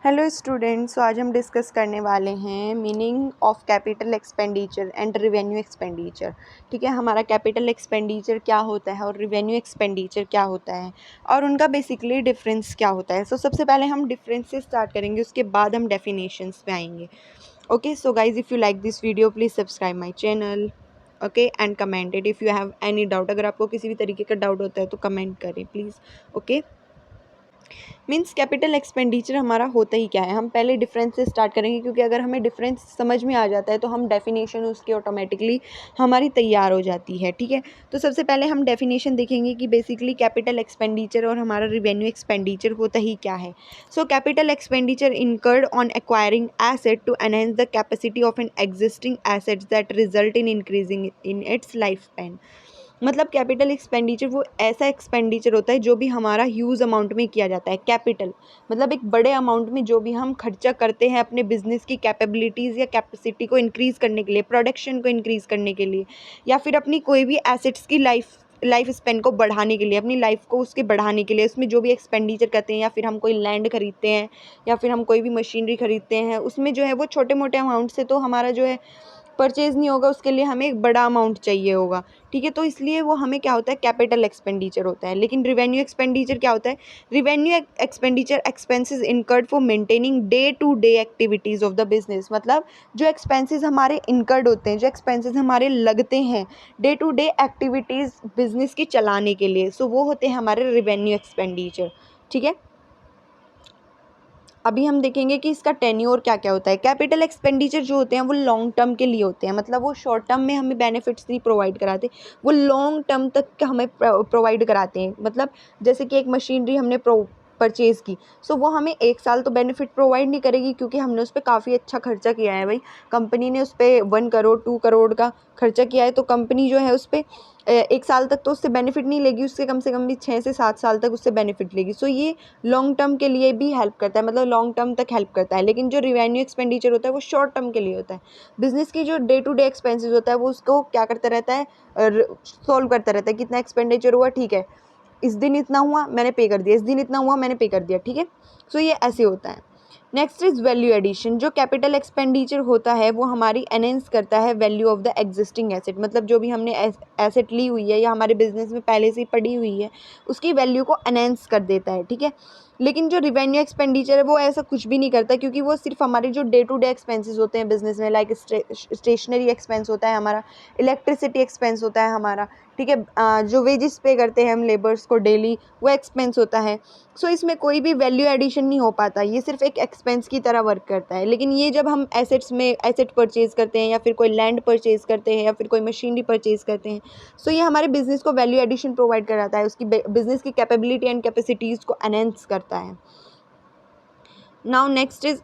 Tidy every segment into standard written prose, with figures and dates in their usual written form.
Hello students, तो आज हम डिस्कस करने वाले हैं meaning of capital expenditure and revenue expenditure. ठीक है, हमारा कैपिटल एक्सपेंडिचर क्या होता है और रिवेन्यू एक्सपेंडिचर क्या होता है और उनका बेसिकली डिफरेंस क्या होता है। सो सबसे पहले हम डिफरेंस से स्टार्ट करेंगे, उसके बाद हम डेफिनेशंस पे आएंगे। Okay, so guys, if you like this video please subscribe my channel. Okay, and comment it if you have any doubt. अगर आपको किसी भी तरीके का डाउट होता है तो कमेंट करें please. Okay, means capital expenditure हमारा होता ही क्या है। हम पहले डिफरेंस से स्टार्ट करेंगे, क्योंकि अगर हमें डिफरेंस समझ में आ जाता है तो हम डेफिनेशन उसकी ऑटोमेटिकली हमारी तैयार हो जाती है। ठीक है, तो सबसे पहले हम डेफिनेशन देखेंगे कि बेसिकली कैपिटल एक्सपेंडिचर और हमारा रिवेन्यू एक्सपेंडिचर होता ही क्या है। So capital expenditure incurred on acquiring asset to enhance the capacity of an existing assets that result in increasing in its life span. मतलब कैपिटल एक्सपेंडिचर वो ऐसा एक्सपेंडिचर होता है जो भी हमारा ह्यूज अमाउंट में किया जाता है। कैपिटल मतलब एक बड़े अमाउंट में जो भी हम खर्चा करते हैं अपने बिजनेस की कैपेबिलिटीज़ या कैपेसिटी को इंक्रीज़ करने के लिए, प्रोडक्शन को इंक्रीज़ करने के लिए, या फिर अपनी कोई भी एसेट्स की लाइफ स्पेन को बढ़ाने के लिए, अपनी लाइफ को उसके बढ़ाने के लिए, उसमें जो भी एक्सपेंडिचर करते हैं, या फिर हम कोई लैंड खरीदते हैं या फिर हम कोई भी मशीनरी खरीदते हैं, उसमें जो है वो छोटे मोटे अमाउंट से तो हमारा जो है परचेज़ नहीं होगा, उसके लिए हमें एक बड़ा अमाउंट चाहिए होगा। ठीक है, तो इसलिए वो हमें क्या होता है, कैपिटल एक्सपेंडिचर होता है। लेकिन रिवेन्यू एक्सपेंडिचर क्या होता है? Revenue expenditure expenses incurred for maintaining day to day activities of the business. मतलब जो एक्सपेंसेस हमारे इनकर्ड होते हैं, जो एक्सपेंसेस हमारे लगते हैं day to day activities business की चलाने के लिए, सो वो होते हैं हमारे रिवेन्यू एक्सपेंडिचर। ठीक है, अभी हम देखेंगे कि इसका टेन्योर क्या क्या होता है। कैपिटल एक्सपेंडिचर जो होते हैं वो लॉन्ग टर्म के लिए होते हैं। मतलब वो शॉर्ट टर्म में हमें बेनिफिट्स नहीं प्रोवाइड कराते, वो लॉन्ग टर्म तक का हमें प्रोवाइड कराते हैं। मतलब जैसे कि एक मशीनरी हमने परचेज़ की, सो वो हमें 1 साल तो बेनिफिट प्रोवाइड नहीं करेगी, क्योंकि हमने उस पर काफ़ी अच्छा खर्चा किया है। भाई, कंपनी ने उस पर 1 करोड़ 2 करोड़ का खर्चा किया है, तो कंपनी जो है उस पर 1 साल तक तो उससे बेनिफिट नहीं लेगी, उससे कम से कम भी 6 से 7 साल तक उससे बेनिफिट लेगी। सो ये लॉन्ग टर्म के लिए भी हेल्प करता है, मतलब लॉन्ग टर्म तक हेल्प करता है। लेकिन जो रिवेन्यू एक्सपेंडिचर होता है वो शॉर्ट टर्म के लिए होता है। बिजनेस की जो डे टू डे एक्सपेंसेस होता है वो उसको क्या करता रहता है, सॉल्व करता रहता है। कितना एक्सपेंडिचर हुआ, ठीक है, इस दिन इतना हुआ मैंने पे कर दिया, इस दिन इतना हुआ मैंने पे कर दिया। ठीक है, सो ये ऐसे होता है। Next is value addition. जो कैपिटल एक्सपेंडिचर होता है वो हमारी एनहेंस करता है value of the existing asset. मतलब जो भी हमने एसेट ली हुई है या हमारे बिजनेस में पहले से ही पड़ी हुई है, उसकी वैल्यू को एनहेंस कर देता है। ठीक है, लेकिन जो रिवेन्यू एक्सपेंडिचर है वो ऐसा कुछ भी नहीं करता, क्योंकि वो सिर्फ हमारे जो डे टू डे एक्सपेंसेस होते हैं बिजनेस में, लाइक स्टेशनरी एक्सपेंस होता है हमारा, इलेक्ट्रिसिटी एक्सपेंस होता है हमारा। ठीक है, जो वेजेस पे करते हैं हम लेबर्स को डेली, वो एक्सपेंस होता है। सो इसमें कोई भी वैल्यू एडिशन नहीं हो पाता, ये सिर्फ एक एक्सपेंस की तरह वर्क करता है। लेकिन ये जब हम एसेट्स में एसेट परचेज़ करते हैं, या फिर कोई लैंड परचेज़ करते हैं, या फिर कोई मशीनरी परचेज़ करते हैं, सो ये हमारे बिजनेस को वैल्यू एडिशन प्रोवाइड कराता है, उसकी बिजनेस की कैपेबिलिटी एंड कैपेसिटीज़ को एनहेंस करता है। Now next is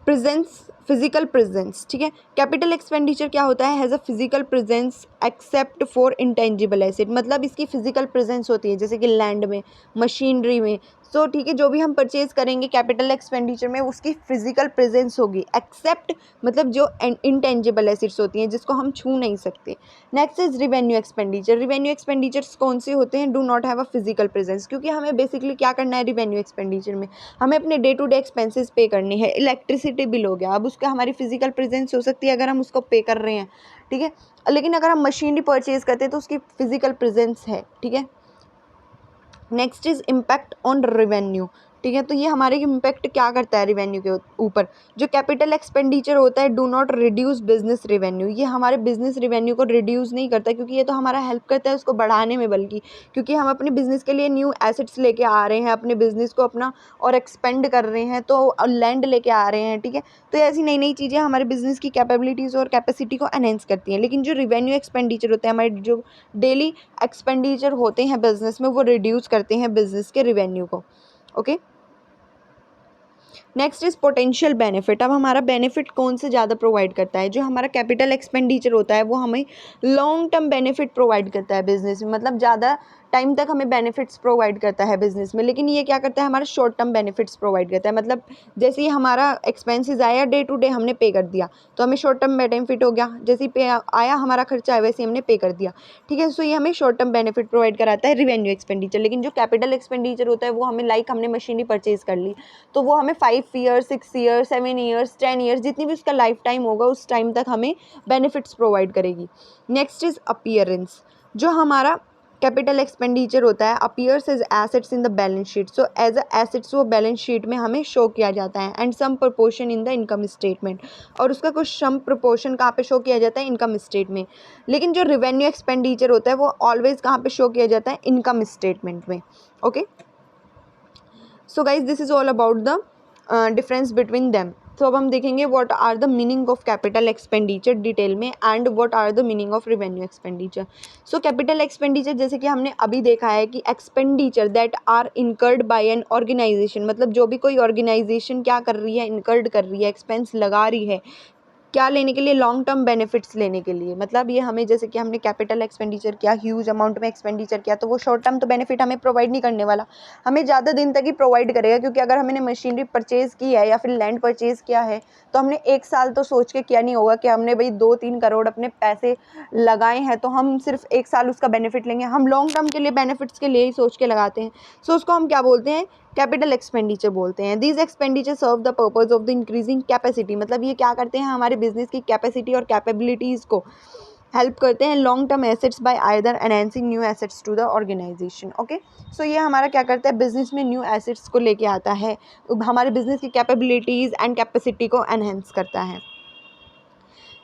presence, physical presence. ठीक है, कैपिटल एक्सपेंडिचर क्या होता है, has a physical presence except for intangible asset. मतलब इसकी फिजिकल प्रेजेंस होती है, जैसे कि लैंड में, मशीनरी में। सो ठीक है, जो भी हम परचेज करेंगे कैपिटल एक्सपेंडिचर में, उसकी फिजिकल प्रेजेंस होगी, एक्सेप्ट मतलब जो इंटेंजिबल एसेट्स होती हैं जिसको हम छू नहीं सकते। Next is revenue expenditure. Revenue expenditures कौन से होते हैं, do not have a physical presence. क्योंकि हमें बेसिकली क्या करना है रिवेन्यू एक्सपेंडिचर में, हमें अपने डे टू डे एक्सपेंसेस पे करने हैं। इलेक्ट्रिसिटी बिल हो गया, अब उसका हमारी फिजिकल प्रेजेंस हो सकती है अगर हम उसको पे कर रहे हैं। ठीक है, लेकिन अगर हम मशीनरी परचेज करते हैं तो उसकी फिजिकल प्रेजेंस है। ठीक है, next is impact on revenue. ठीक है, तो ये हमारे इम्पैक्ट क्या करता है रेवेन्यू के ऊपर। जो कैपिटल एक्सपेंडिचर होता है do not reduce business revenue, ये हमारे बिजनेस रेवेन्यू को रिड्यूस नहीं करता, क्योंकि ये तो हमारा हेल्प करता है उसको बढ़ाने में। बल्कि क्योंकि हम अपने बिजनेस के लिए न्यू एसेट्स लेके आ रहे हैं, अपने बिजनेस को अपना और एक्सपेंड कर रहे हैं, तो लैंड लेके आ रहे हैं। ठीक है, तो ऐसी नई नई चीज़ें हमारे बिजनेस की कैपेबिलिटीज़ और कैपेसिटी को एनहेंस करती हैं। लेकिन जो रिवेन्यू एक्सपेंडिचर होते हैं, हमारे जो डेली एक्सपेंडिचर होते हैं बिजनेस में, वो रिड्यूस करते हैं बिजनेस के रिवेन्यू को। Okay, next is potential benefit. अब हमारा बेनिफिट कौन से ज़्यादा प्रोवाइड करता है, जो हमारा कैपिटल एक्सपेंडिचर होता है वो हमें लॉन्ग टर्म बेनिफिट प्रोवाइड करता है बिजनेस में। मतलब ज़्यादा टाइम तक हमें बेनिफिट्स प्रोवाइड करता है बिजनेस में, लेकिन ये क्या करता है, हमारा शॉर्ट टर्म बेनिफिट्स प्रोवाइड करता है। मतलब जैसे ही हमारा एक्सपेंसेस आया डे टू डे हमने पे कर दिया तो हमें शॉर्ट टर्म बेनिफिट हो गया, जैसे ही पे आया हमारा खर्चा है वैसे ही हमने पे कर दिया, ठीक है। सो ये हमें शॉर्ट टर्म बेनिफिट प्रोवाइड कराता है रिवेन्यू एक्सपेंडिचर। लेकिन जो कैपिटल एक्सपेंडिचर होता है वो हमें लाइक हमने मशीनरी परचेज कर ली तो वो हमें 5 ईयर्स 6 ईयर्स 7 ईयर्स 10 ईयर्स जितनी भी उसका लाइफ टाइम होगा उस टाइम तक हमें बेनिफिट्स प्रोवाइड करेगी। Next is appearance. जो हमारा कैपिटल एक्सपेंडिचर होता है appears as assets in the balance sheet. So as a assets वो बैलेंस शीट में हमें शो किया जाता है and some proportion in the income statement, और उसका कुछ सम प्रोपोर्शन कहाँ पे शो किया जाता है, इनकम स्टेट में। लेकिन जो रिवेन्यू एक्सपेंडिचर होता है वो ऑलवेज कहाँ पे शो किया जाता है, इनकम स्टेटमेंट में। Okay, so guys this is all about the difference between them. तो अब हम देखेंगे what are the meaning of capital expenditure detail में and what are the meaning of revenue expenditure. So capital expenditure जैसे कि हमने अभी देखा है कि expenditure that are incurred by an organisation, मतलब जो भी कोई ऑर्गेनाइजेशन क्या कर रही है, इनकर्ड कर रही है, एक्सपेंस लगा रही है, क्या लेने के लिए, लॉन्ग टर्म बेनिफिट्स लेने के लिए। मतलब ये हमें जैसे कि हमने कैपिटल एक्सपेंडिचर किया, ह्यूज अमाउंट में एक्सपेंडिचर किया, तो वो शॉर्ट टर्म तो बेनिफिट हमें प्रोवाइड नहीं करने वाला, हमें ज़्यादा दिन तक ही प्रोवाइड करेगा। क्योंकि अगर हमने मशीनरी परचेज़ की है या फिर लैंड परचेज़ किया है तो हमने 1 साल तो सोच के किया नहीं होगा कि हमने भाई 2-3 करोड़ अपने पैसे लगाए हैं तो हम सिर्फ 1 साल उसका बेनिफिट लेंगे। हम लॉन्ग टर्म के लिए बेनिफिट्स के लिए ही सोच के लगाते हैं। सो उसको हम क्या बोलते हैं, कैपिटल एक्सपेंडिचर बोलते हैं। These expenditure serve the purpose of the increasing capacity. मतलब ये क्या करते हैं, हमारे बिजनेस की कैपेसिटी और कैपेबिलिटीज़ को हेल्प करते हैं long term assets by either enhancing new assets to the organisation. Okay, so ये हमारा क्या करता है, बिजनेस में न्यू एसेट्स को लेके आता है, हमारे बिजनेस की कैपेबिलिटीज़ एंड कैपेसिटी को एनहेंस करता है।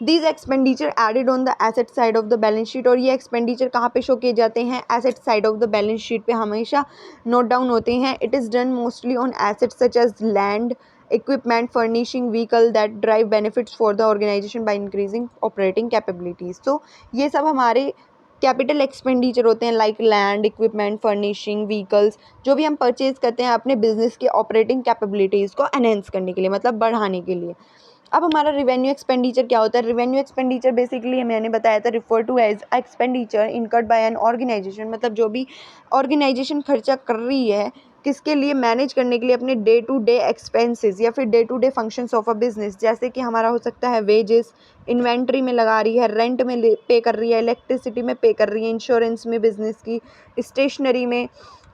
These expenditure added on the asset side of the balance sheet. और ये एक्सपेंडिचर कहाँ पे शो किए जाते हैं, asset side of the balance sheet पे हमेशा नोट डाउन होते हैं। It is done mostly on assets such as land, equipment, furnishing, vehicle that drive benefits for the organization by increasing operating capabilities। तो ये सब हमारे कैपिटल एक्सपेंडिचर होते हैं, like land, equipment, furnishing, vehicles, जो भी हम परचेज करते हैं अपने बिजनेस के ऑपरेटिंग कैपेबिलिटीज़ को एनहेंस करने के लिए, मतलब बढ़ाने के लिए। अब हमारा रिवेन्यू एक्सपेंडिचर क्या होता है, रिवेन्यू एक्सपेंडिचर बेसिकली मैंने बताया था refer to as expenditure incurred by an organisation. मतलब जो भी ऑर्गेनाइजेशन खर्चा कर रही है किसके लिए, मैनेज करने के लिए अपने डे टू डे एक्सपेंसेस या फिर day to day functions of a business. जैसे कि हमारा हो सकता है वेजेस, इन्वेंट्री में लगा रही है, रेंट में पे कर रही है, इलेक्ट्रिसिटी में पे कर रही है, इंश्योरेंस में बिजनेस की, स्टेशनरी में,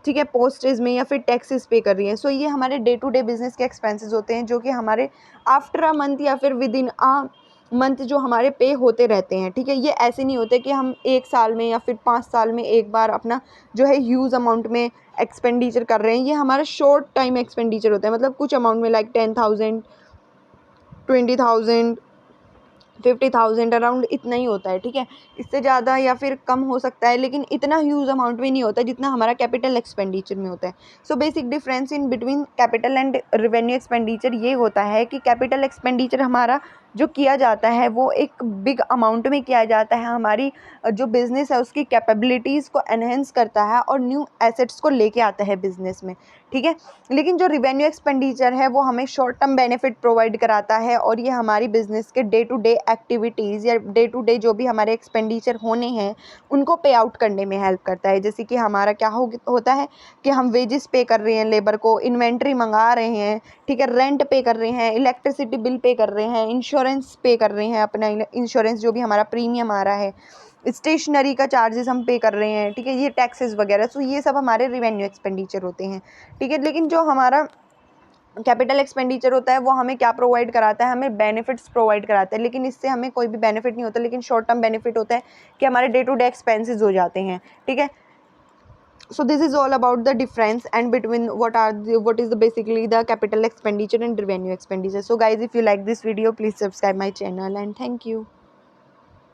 ठीक है, पोस्टेज में, या फिर टैक्सेस पे कर रही है। सो ये हमारे डे टू डे बिजनेस के एक्सपेंसेस होते हैं जो कि हमारे आफ्टर अ मंथ या फिर विद इन अ मंथ जो हमारे पे होते रहते हैं, ठीक है। ये ऐसे नहीं होते कि हम 1 साल में या फिर 5 साल में एक बार अपना जो है ह्यूज अमाउंट में एक्सपेंडिचर कर रहे हैं। ये हमारा शॉर्ट टाइम एक्सपेंडिचर होता है, मतलब कुछ अमाउंट में, लाइक 10,000 20,000 50,000 अराउंड इतना ही होता है, ठीक है। इससे ज़्यादा या फिर कम हो सकता है, लेकिन इतना ह्यूज अमाउंट में नहीं होता जितना हमारा कैपिटल एक्सपेंडिचर में होता है। So basic difference in between capital and revenue expenditure ये होता है कि कैपिटल एक्सपेंडिचर हमारा जो किया जाता है वो एक बिग अमाउंट में किया जाता है, हमारी जो बिज़नेस है उसकी कैपेबिलिटीज़ को एनहेंस करता है और न्यू एसेट्स को लेके आता है बिज़नेस में, ठीक है। लेकिन जो रिवेन्यू एक्सपेंडिचर है वो हमें शॉर्ट टर्म बेनिफिट प्रोवाइड कराता है और ये हमारी बिज़नेस के डे टू डे एक्टिविटीज़ या डे टू डे जो भी हमारे एक्सपेंडिचर होने हैं उनको पे आउट करने में हेल्प करता है। जैसे कि हमारा क्या होता है कि हम वेजेस पे कर रहे हैं लेबर को, इन्वेंट्री मंगा रहे हैं, ठीक है, रेंट पे कर रहे हैं, इलेक्ट्रिसिटी बिल पे कर रहे हैं, इंश्योरेंस पे कर रहे हैं, अपना इंश्योरेंस जो भी हमारा प्रीमियम आ रहा है, स्टेशनरी का चार्जेस हम पे कर रहे हैं, ठीक है, ये टैक्सेस वगैरह। सो ये सब हमारे रिवेन्यू एक्सपेंडिचर होते हैं, ठीक है। लेकिन जो हमारा कैपिटल एक्सपेंडिचर होता है वो हमें क्या प्रोवाइड कराता है, हमें बेनिफिट्स प्रोवाइड कराता है, लेकिन इससे हमें कोई भी बेनिफिट नहीं होता, लेकिन शॉर्ट टर्म बेनिफिट होता है कि हमारे डे टू डे एक्सपेंसेस हो जाते हैं, ठीक है। So this is all about the difference and between what is the basically the capital expenditure and revenue expenditure. So guys, if you like this video, please subscribe my channel and thank you.